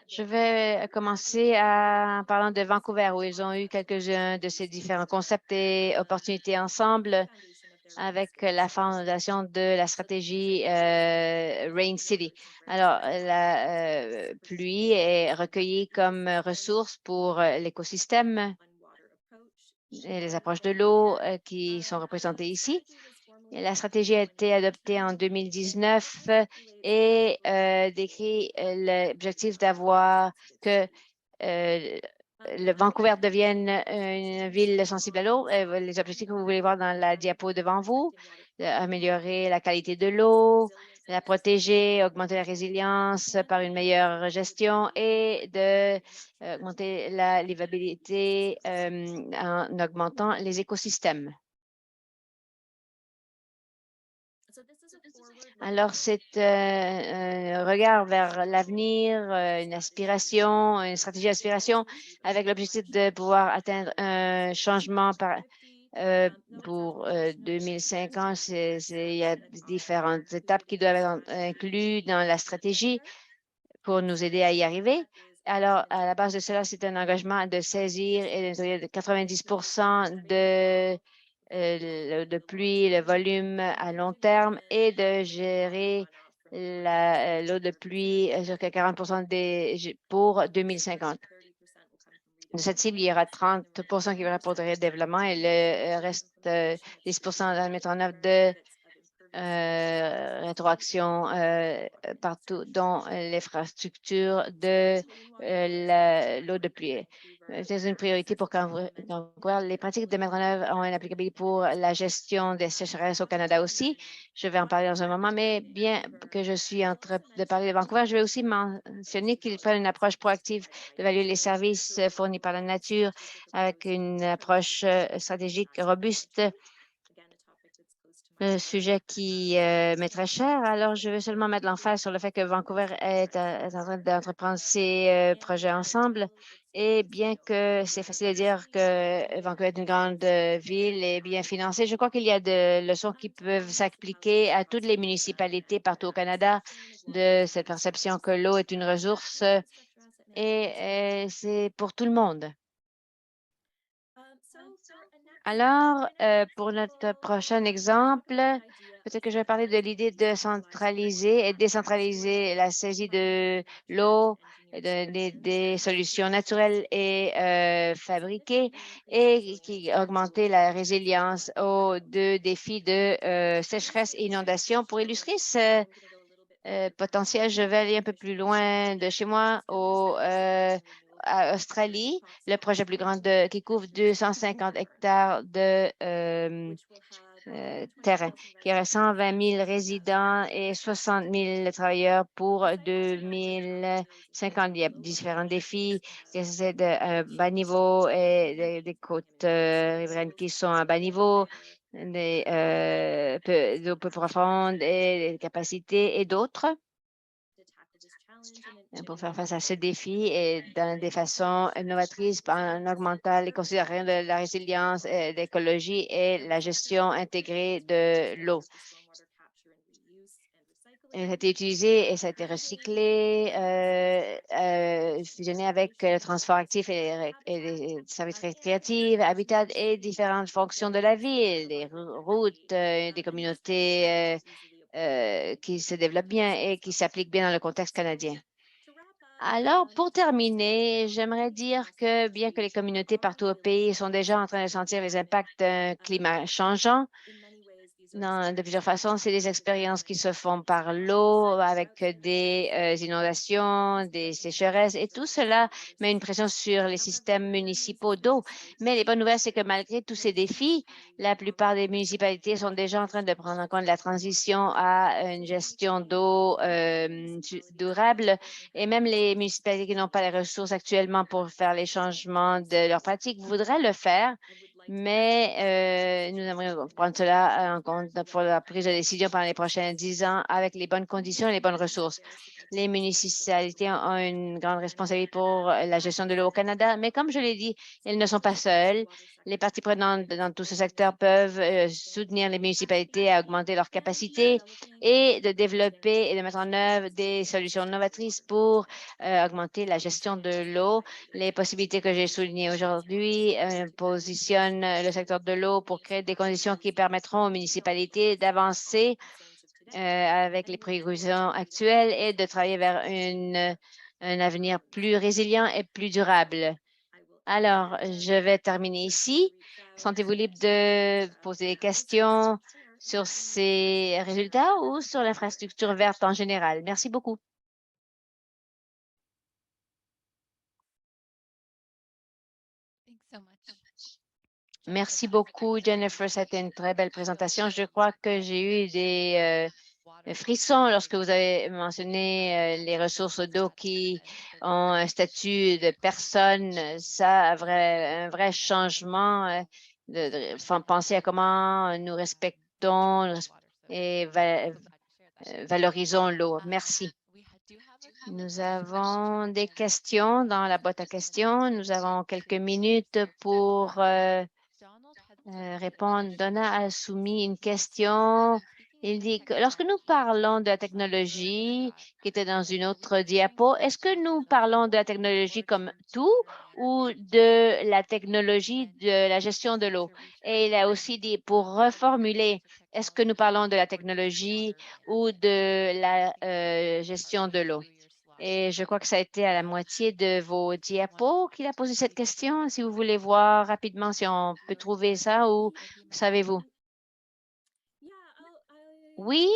Speaker 1: Je vais commencer en parlant de Vancouver, où ils ont eu quelques-uns de ces différents concepts et opportunités ensemble avec la fondation de la stratégie Rain City. Alors, la pluie est recueillie comme ressource pour l'écosystème et les approches de l'eau qui sont représentées ici. Et la stratégie a été adoptée en 2019 et décrit l'objectif d'avoir que le Vancouver devienne une ville sensible à l'eau. Les objectifs que vous voulez voir dans la diapo devant vous, améliorer la qualité de l'eau, la protéger, augmenter la résilience par une meilleure gestion et augmenter la livabilité en augmentant les écosystèmes. Alors, c'est un regard vers l'avenir, une aspiration, une stratégie d'aspiration avec l'objectif de pouvoir atteindre un changement pour 2050. Il y a différentes étapes qui doivent être incluses dans la stratégie pour nous aider à y arriver. Alors, à la base de cela, c'est un engagement de saisir et de 90 de pluie, le volume à long terme et de gérer l'eau de pluie sur 40 pour 2050. De cette cible, il y aura 30 qui va pour le développement et le reste 10 à mettre en œuvre de rétroaction partout dans l'infrastructure de l'eau de pluie. C'est une priorité pour Vancouver. Les pratiques de mettre en œuvre ont une applicabilité pour la gestion des sécheresses au Canada aussi. Je vais en parler dans un moment, mais bien que je suis en train de parler de Vancouver, je vais aussi mentionner qu'ils prennent une approche proactive d'évaluer les services fournis par la nature avec une approche stratégique robuste, un sujet qui m'est très cher. Alors, je veux seulement mettre l'emphase sur le fait que Vancouver est en train d'entreprendre ces projets ensemble. Et bien que c'est facile de dire que Vancouver est une grande ville et bien financée, je crois qu'il y a des leçons qui peuvent s'appliquer à toutes les municipalités partout au Canada de cette perception que l'eau est une ressource et c'est pour tout le monde. Alors, pour notre prochain exemple, peut-être que je vais parler de l'idée de centraliser et décentraliser la saisie de l'eau, des solutions naturelles et fabriquées et qui augmenter la résilience aux deux défis de sécheresse et inondation. Pour illustrer ce potentiel, je vais aller un peu plus loin de chez moi à Australie, le projet plus grand qui couvre 250 hectares de terrain, qui aurait 120 000 résidents et 60 000 travailleurs pour 2050. Il y a différents défis, c'est de bas niveau et des côtes riveraines qui sont à bas niveau, des eaux peu profondes et des capacités et d'autres. Pour faire face à ce défi et dans des façons innovatrices en augmentant les considérations de la résilience, l'écologie et la gestion intégrée de l'eau. Ça a été utilisé et ça a été recyclé, fusionné avec le transport actif et les services récréatifs, habitat et différentes fonctions de la ville, les routes, des communautés qui se développent bien et qui s'appliquent bien dans le contexte canadien. Alors, pour terminer, j'aimerais dire que bien que les communautés partout au pays sont déjà en train de sentir les impacts d'un climat changeant, de plusieurs façons. C'est des expériences qui se font par l'eau, avec des inondations, des sécheresses, et tout cela met une pression sur les systèmes municipaux d'eau. Mais les bonnes nouvelles, c'est que malgré tous ces défis, la plupart des municipalités sont déjà en train de prendre en compte la transition à une gestion d'eau durable, et même les municipalités qui n'ont pas les ressources actuellement pour faire les changements de leurs pratiques voudraient le faire. Mais nous aimerions prendre cela en compte pour la prise de décision pendant les prochains 10 ans avec les bonnes conditions et les bonnes ressources. Les municipalités ont une grande responsabilité pour la gestion de l'eau au Canada, mais comme je l'ai dit, elles ne sont pas seules. Les parties prenantes dans tout ce secteur peuvent soutenir les municipalités à augmenter leurs capacités et de développer et de mettre en œuvre des solutions novatrices pour augmenter la gestion de l'eau. Les possibilités que j'ai soulignées aujourd'hui positionnent le secteur de l'eau pour créer des conditions qui permettront aux municipalités d'avancer avec les précautions actuelles et de travailler vers un avenir plus résilient et plus durable. Alors, je vais terminer ici. Sentez-vous libre de poser des questions sur ces résultats ou sur l'infrastructure verte en général. Merci beaucoup. Merci beaucoup, Jennifer. C'était une très belle présentation. Je crois que j'ai eu des frissons lorsque vous avez mentionné les ressources d'eau qui ont un statut de personne. Ça a un vrai changement. Penser à comment nous respectons et valorisons l'eau. Merci. Nous avons des questions dans la boîte à questions. Nous avons quelques minutes pour répondre. Donna a soumis une question. Il dit que lorsque nous parlons de la technologie qui était dans une autre diapo, est-ce que nous parlons de la technologie comme tout ou de la technologie de la gestion de l'eau? Et il a aussi dit, pour reformuler, est-ce que nous parlons de la technologie ou de la gestion de l'eau? Et je crois que ça a été à la moitié de vos diapos qu'il a posé cette question. Si vous voulez voir rapidement si on peut trouver ça ou savez-vous? Oui,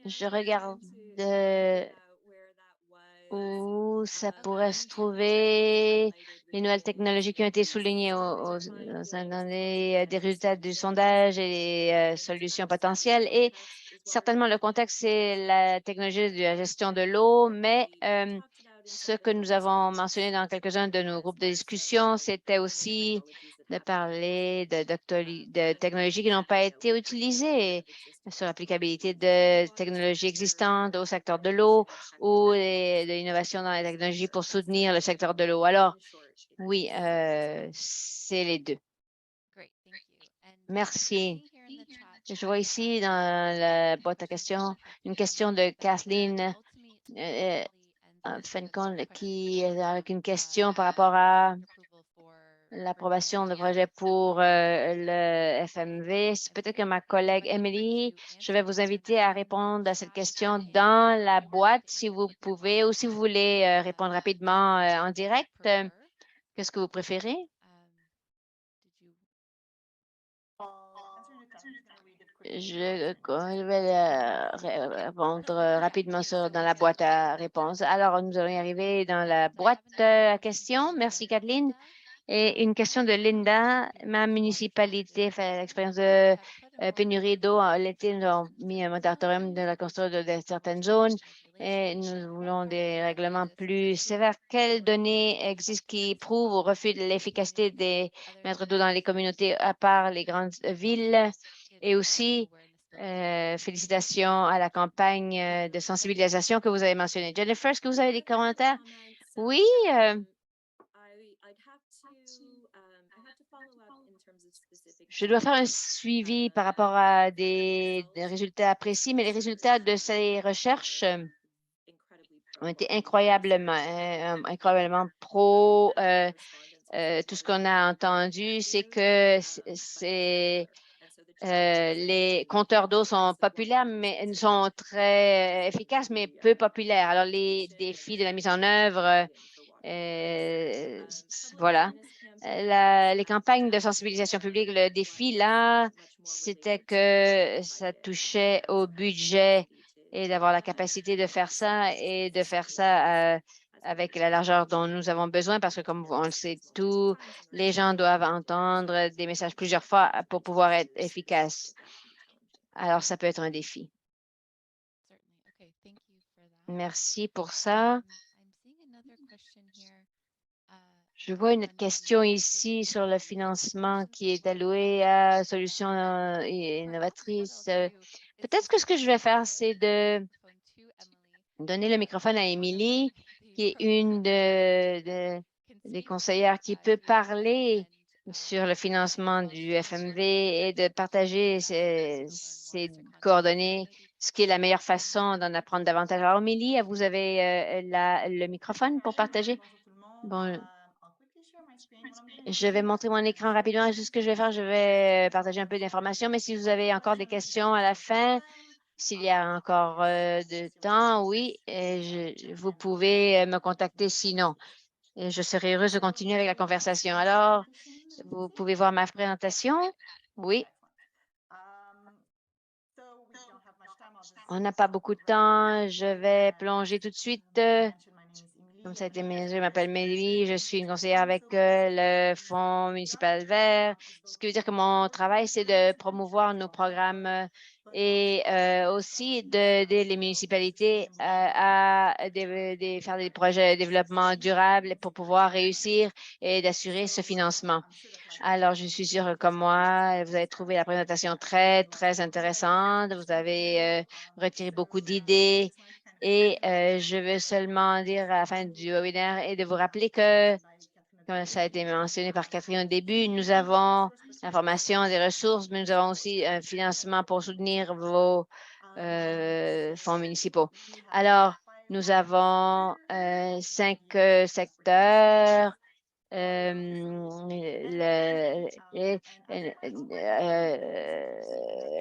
Speaker 1: je regarde où ça pourrait se trouver. Les nouvelles technologies qui ont été soulignées dans des résultats du sondage et les solutions potentielles. Et certainement, le contexte, c'est la technologie de la gestion de l'eau, mais ce que nous avons mentionné dans quelques-uns de nos groupes de discussion, c'était aussi de parler de technologies qui n'ont pas été utilisées sur l'applicabilité de technologies existantes au secteur de l'eau ou de l'innovation dans la technologie pour soutenir le secteur de l'eau. Alors, oui, c'est les deux. Merci. Je vois ici dans la boîte à questions une question de Kathleen Fencon avec une question par rapport à l'approbation de projet pour le FMV. Peut-être que ma collègue Emily, je vais vous inviter à répondre à cette question dans la boîte si vous pouvez ou si vous voulez répondre rapidement en direct. Qu'est-ce que vous préférez? Je vais répondre rapidement dans la boîte à réponses. Alors, nous allons y arriver dans la boîte à questions. Merci, Kathleen. Et une question de Linda. Ma municipalité fait l'expérience de pénurie d'eau. L'été, nous avons mis un moratorium de la construction de certaines zones et nous voulons des règlements plus sévères. Quelles données existent qui prouvent ou refutent l'efficacité des maîtres d'eau dans les communautés à part les grandes villes? Et aussi, félicitations à la campagne de sensibilisation que vous avez mentionnée. Jennifer, est-ce que vous avez des commentaires? Oui. Je dois faire un suivi par rapport à des résultats précis, mais les résultats de ces recherches ont été incroyablement pro. Tout ce qu'on a entendu, c'est que les compteurs d'eau sont populaires, mais sont très efficaces, mais peu populaires. Alors, les défis de la mise en œuvre Voilà. Les campagnes de sensibilisation publique, le défi là, c'était que ça touchait au budget et d'avoir la capacité de faire ça et de faire ça avec la largeur dont nous avons besoin parce que comme on le sait tous, les gens doivent entendre des messages plusieurs fois pour pouvoir être efficaces. Alors, ça peut être un défi. Merci pour ça. Je vois une question ici sur le financement qui est alloué à solutions innovatrices. Peut-être que ce que je vais faire, c'est de donner le microphone à Émilie, qui est une des conseillères qui peut parler sur le financement du FMV et de partager ses coordonnées, ce qui est la meilleure façon d'en apprendre davantage. Alors, Émilie, vous avez le microphone pour partager? Bon, je vais montrer mon écran rapidement. Juste ce que je vais faire, je vais partager un peu d'informations, mais si vous avez encore des questions à la fin, s'il y a encore de temps, oui, vous pouvez me contacter sinon. Et je serai heureuse de continuer avec la conversation. Alors, vous pouvez voir ma présentation? Oui. On n'a pas beaucoup de temps. Je vais plonger tout de suite. Comme ça a été mentionné, je m'appelle Mélie, je suis une conseillère avec le Fonds municipal vert, ce qui veut dire que mon travail, c'est de promouvoir nos programmes et aussi d'aider les municipalités à faire des projets de développement durable pour pouvoir réussir et d'assurer ce financement. Alors, je suis sûre que comme moi, vous avez trouvé la présentation très, très intéressante. Vous avez retiré beaucoup d'idées. Et je veux seulement dire à la fin du webinaire et de vous rappeler que, comme ça a été mentionné par Catherine au début, nous avons l'information, des ressources, mais nous avons aussi un financement pour soutenir vos fonds municipaux. Alors, nous avons 5 secteurs.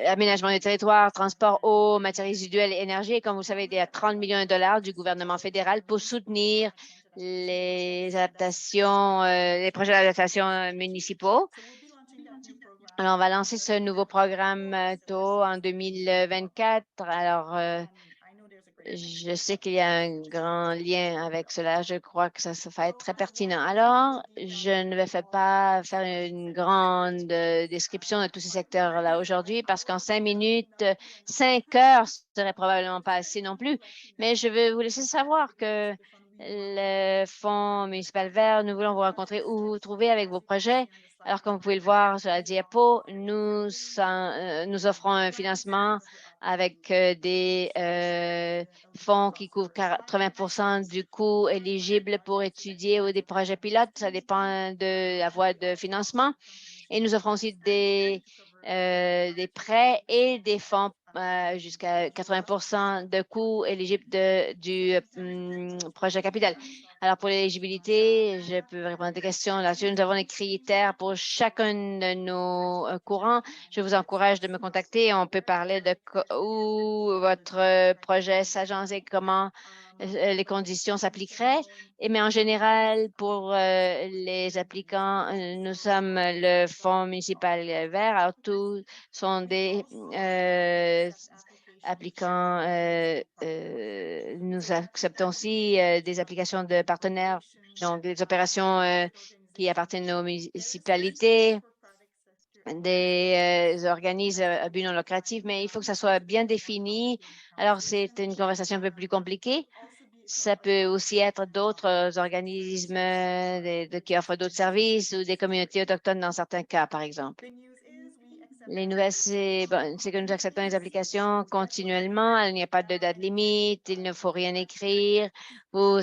Speaker 1: Aménagement du territoire, transport, eau, matières résiduelles et énergie. Et comme vous le savez, il y a 30 millions de dollars du gouvernement fédéral pour soutenir les adaptations, les projets d'adaptation municipaux. Alors, on va lancer ce nouveau programme tôt en 2024. Alors, je sais qu'il y a un grand lien avec cela. Je crois que ça va être très pertinent. Alors, je ne vais pas faire une grande description de tous ces secteurs-là aujourd'hui parce qu'en 5 minutes, 5 heures serait probablement pas assez non plus. Mais je veux vous laisser savoir que le Fonds municipal vert, nous voulons vous rencontrer où vous vous trouvez avec vos projets. Alors, comme vous pouvez le voir sur la diapo, nous offrons un financement avec des fonds qui couvrent 80 du coût éligible pour étudier ou des projets pilotes. Ça dépend de la voie de financement. Et nous offrons aussi des prêts et des fonds jusqu'à 80 de coûts éligibles du projet capital. Alors, pour l'éligibilité, je peux répondre à des questions là-dessus. Nous avons des critères pour chacun de nos courants. Je vous encourage de me contacter. On peut parler de où votre projet s'agence et comment les conditions s'appliqueraient. Mais en général, pour les applicants, nous sommes le Fonds municipal vert. Alors, tous sont des applicants. Nous acceptons aussi des applications de partenaires, donc des opérations qui appartiennent aux municipalités, des organismes à but non lucratif, mais il faut que ça soit bien défini. Alors, c'est une conversation un peu plus compliquée. Ça peut aussi être d'autres organismes qui offrent d'autres services ou des communautés autochtones dans certains cas, par exemple. Les nouvelles, c'est que nous acceptons les applications continuellement. Il n'y a pas de date limite. Il ne faut rien écrire. Vous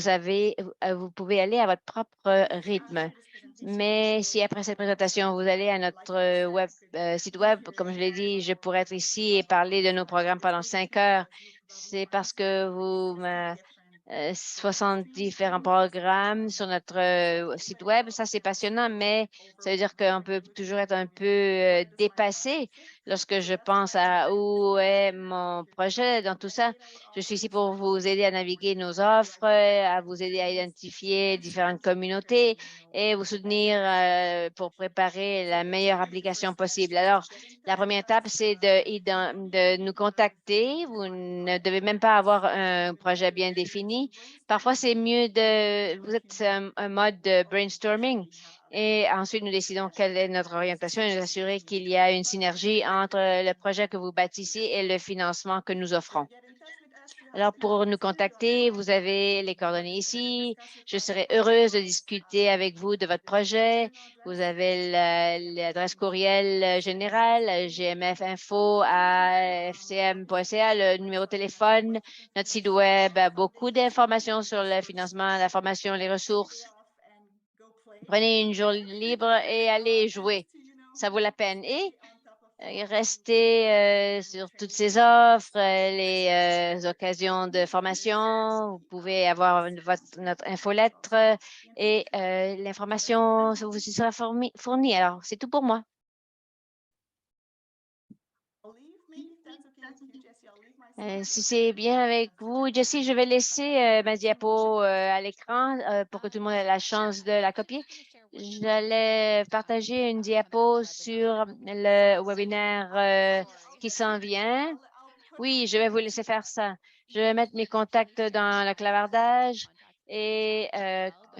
Speaker 1: pouvez aller à votre propre rythme. Mais si après cette présentation, vous allez à notre site web, comme je l'ai dit, je pourrais être ici et parler de nos programmes pendant 5 heures. C'est parce que vous 60 différents programmes sur notre site web. Ça, c'est passionnant, mais ça veut dire qu'on peut toujours être un peu dépassé lorsque je pense à où est mon projet dans tout ça. Je suis ici pour vous aider à naviguer nos offres, à vous aider à identifier différentes communautés et vous soutenir pour préparer la meilleure application possible. Alors, la première étape, c'est de nous contacter. Vous ne devez même pas avoir un projet bien défini. Parfois, c'est mieux vous êtes un mode de brainstorming. Et ensuite, nous décidons quelle est notre orientation et nous assurer qu'il y a une synergie entre le projet que vous bâtissez et le financement que nous offrons. Alors, pour nous contacter, vous avez les coordonnées ici. Je serai heureuse de discuter avec vous de votre projet. Vous avez l'adresse courriel générale, gmfinfo@fcm.ca, le numéro de téléphone, notre site web a beaucoup d'informations sur le financement, la formation, les ressources. Prenez une journée libre et allez jouer. Ça vaut la peine. Et restez sur toutes ces offres, les occasions de formation. Vous pouvez avoir notre infolettre et l'information vous y sera fournie. Alors, c'est tout pour moi. Si c'est bien avec vous, Jessie, je vais laisser ma diapo à l'écran pour que tout le monde ait la chance de la copier. J'allais partager une diapo sur le webinaire qui s'en vient. Oui, je vais vous laisser faire ça. Je vais mettre mes contacts dans le clavardage et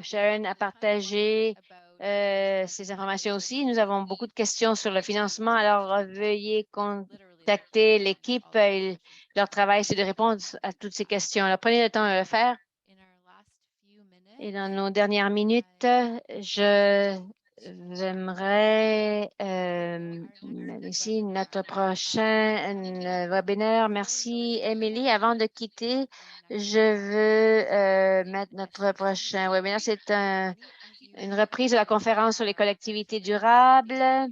Speaker 1: Sharon a partagé ces informations aussi. Nous avons beaucoup de questions sur le financement, alors veuillez contacter l'équipe. Leur travail, c'est de répondre à toutes ces questions. Alors, prenez le temps de le faire. Et dans nos dernières minutes, j'aimerais ici notre prochain webinaire. Merci, Émilie. Avant de quitter, je veux mettre notre prochain webinaire. C'est une reprise de la conférence sur les collectivités durables.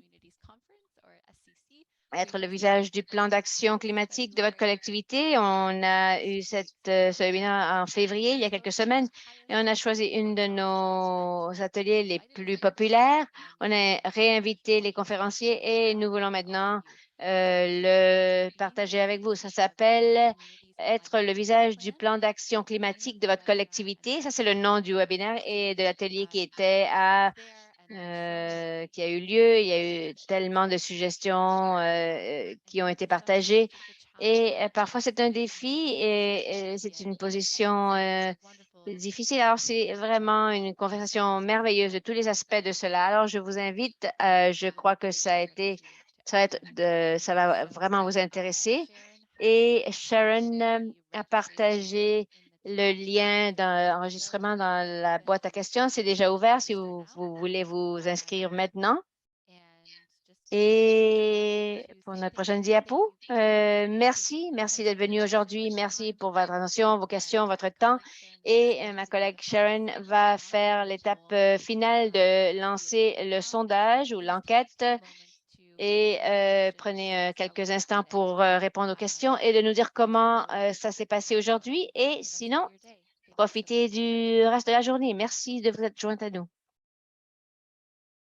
Speaker 1: Être le visage du plan d'action climatique de votre collectivité. On a eu ce webinaire en février, il y a quelques semaines, et on a choisi une de nos ateliers les plus populaires. On a réinvité les conférenciers et nous voulons maintenant le partager avec vous. Ça s'appelle être le visage du plan d'action climatique de votre collectivité. Ça, c'est le nom du webinaire et de l'atelier qui était qui a eu lieu. Il y a eu tellement de suggestions qui ont été partagées. Et parfois, c'est un défi et c'est une position difficile. Alors, c'est vraiment une conversation merveilleuse de tous les aspects de cela. Alors, je vous invite, je crois que ça va vraiment vous intéresser. Et Sharon a partagé le lien d'enregistrement dans la boîte à questions. C'est déjà ouvert si vous voulez vous inscrire maintenant. Et pour notre prochaine diapo, merci d'être venu aujourd'hui. Merci pour votre attention, vos questions, votre temps. Et ma collègue Sharon va faire l'étape finale de lancer le sondage ou l'enquête. Et prenez quelques instants pour répondre aux questions et de nous dire comment ça s'est passé aujourd'hui. Et sinon, profitez du reste de la journée. Merci de vous être joint à nous.